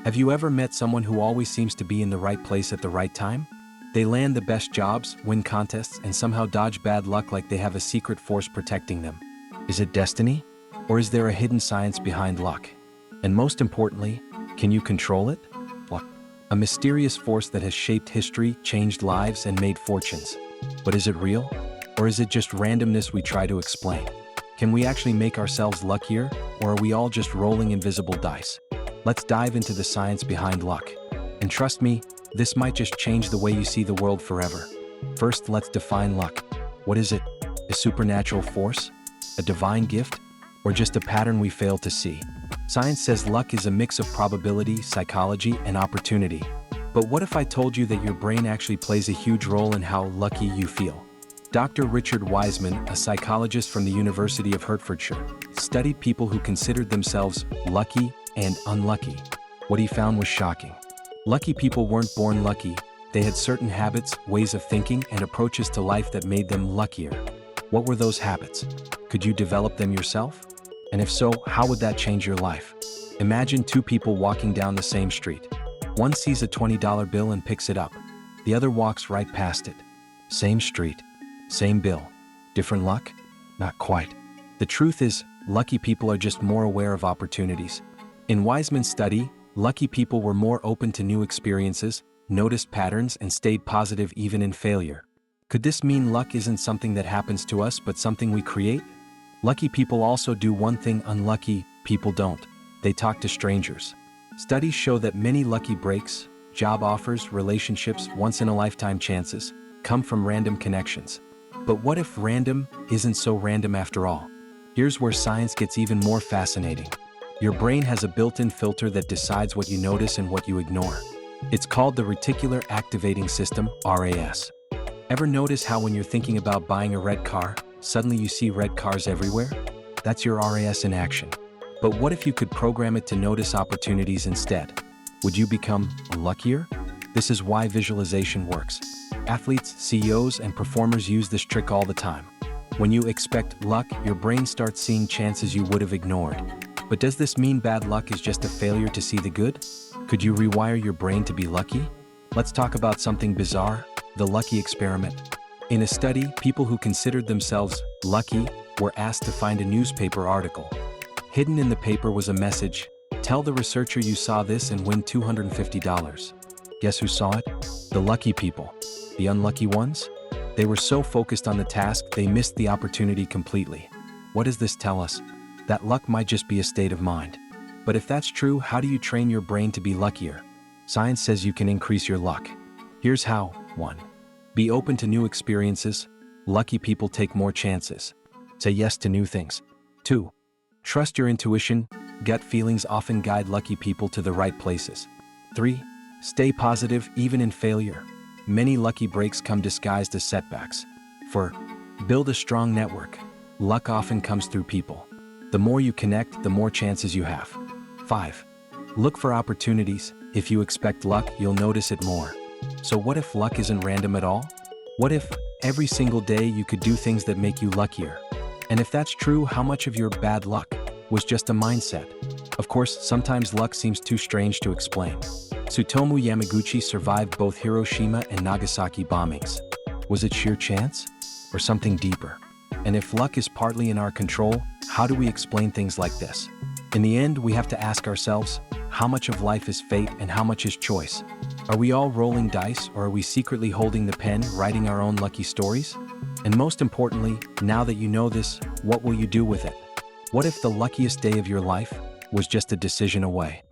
Have you ever met someone who always seems to be in the right place at the right time? They land the best jobs, win contests, and somehow dodge bad luck like they have a secret force protecting them. Is it destiny? Or is there a hidden science behind luck? And most importantly, can you control it? Luck. A mysterious force that has shaped history, changed lives, and made fortunes. But is it real? Or is it just randomness we try to explain? Can we actually make ourselves luckier, or are we all just rolling invisible dice? Let's dive into the science behind luck. And trust me, this might just change the way you see the world forever. First, let's define luck. What is it? A supernatural force? A divine gift? Or just a pattern we fail to see? Science says luck is a mix of probability, psychology, and opportunity. But what if I told you that your brain actually plays a huge role in how lucky you feel? Dr. Richard Wiseman, a psychologist from the University of Hertfordshire, studied people who considered themselves lucky and unlucky. What he found was shocking. Lucky people weren't born lucky. They had certain habits, ways of thinking, and approaches to life that made them luckier. What were those habits? Could you develop them yourself? And if so, how would that change your life? Imagine two people walking down the same street. One sees a $20 bill and picks it up. The other walks right past it. Same street, same bill. Different luck? Not quite. The truth is, lucky people are just more aware of opportunities. In Wiseman's study, lucky people were more open to new experiences, noticed patterns, and stayed positive even in failure. Could this mean luck isn't something that happens to us but something we create? Lucky people also do one thing unlucky people don't. They talk to strangers. Studies show that many lucky breaks, job offers, relationships, once-in-a-lifetime chances, come from random connections. But what if random isn't so random after all? Here's where science gets even more fascinating. Your brain has a built-in filter that decides what you notice and what you ignore. It's called the Reticular Activating System, RAS. Ever notice how when you're thinking about buying a red car, suddenly you see red cars everywhere? That's your RAS in action. But what if you could program it to notice opportunities instead? Would you become luckier? This is why visualization works. Athletes, CEOs, and performers use this trick all the time. When you expect luck, your brain starts seeing chances you would have ignored. But does this mean bad luck is just a failure to see the good? Could you rewire your brain to be lucky? Let's talk about something bizarre, the lucky experiment. In a study, people who considered themselves lucky were asked to find a newspaper article. Hidden in the paper was a message, "Tell the researcher you saw this and win $250. Guess who saw it? The lucky people. The unlucky ones? They were so focused on the task, they missed the opportunity completely. What does this tell us? That luck might just be a state of mind. But if that's true, how do you train your brain to be luckier? Science says you can increase your luck. Here's how. 1. Be open to new experiences. Lucky people take more chances. Say yes to new things. 2. Trust your intuition. Gut feelings often guide lucky people to the right places. 3. Stay positive even in failure. Many lucky breaks come disguised as setbacks. 4. Build a strong network. Luck often comes through people. The more you connect, the more chances you have. 5. Look for opportunities. If you expect luck, you'll notice it more. So what if luck isn't random at all? What if every single day you could do things that make you luckier? And if that's true, how much of your bad luck was just a mindset? Of course, sometimes luck seems too strange to explain. Tsutomu Yamaguchi survived both Hiroshima and Nagasaki bombings. Was it sheer chance? Or something deeper? And if luck is partly in our control, how do we explain things like this? In the end, we have to ask ourselves, how much of life is fate and how much is choice? Are we all rolling dice, or are we secretly holding the pen, writing our own lucky stories? And most importantly, now that you know this, what will you do with it? What if the luckiest day of your life was just a decision away?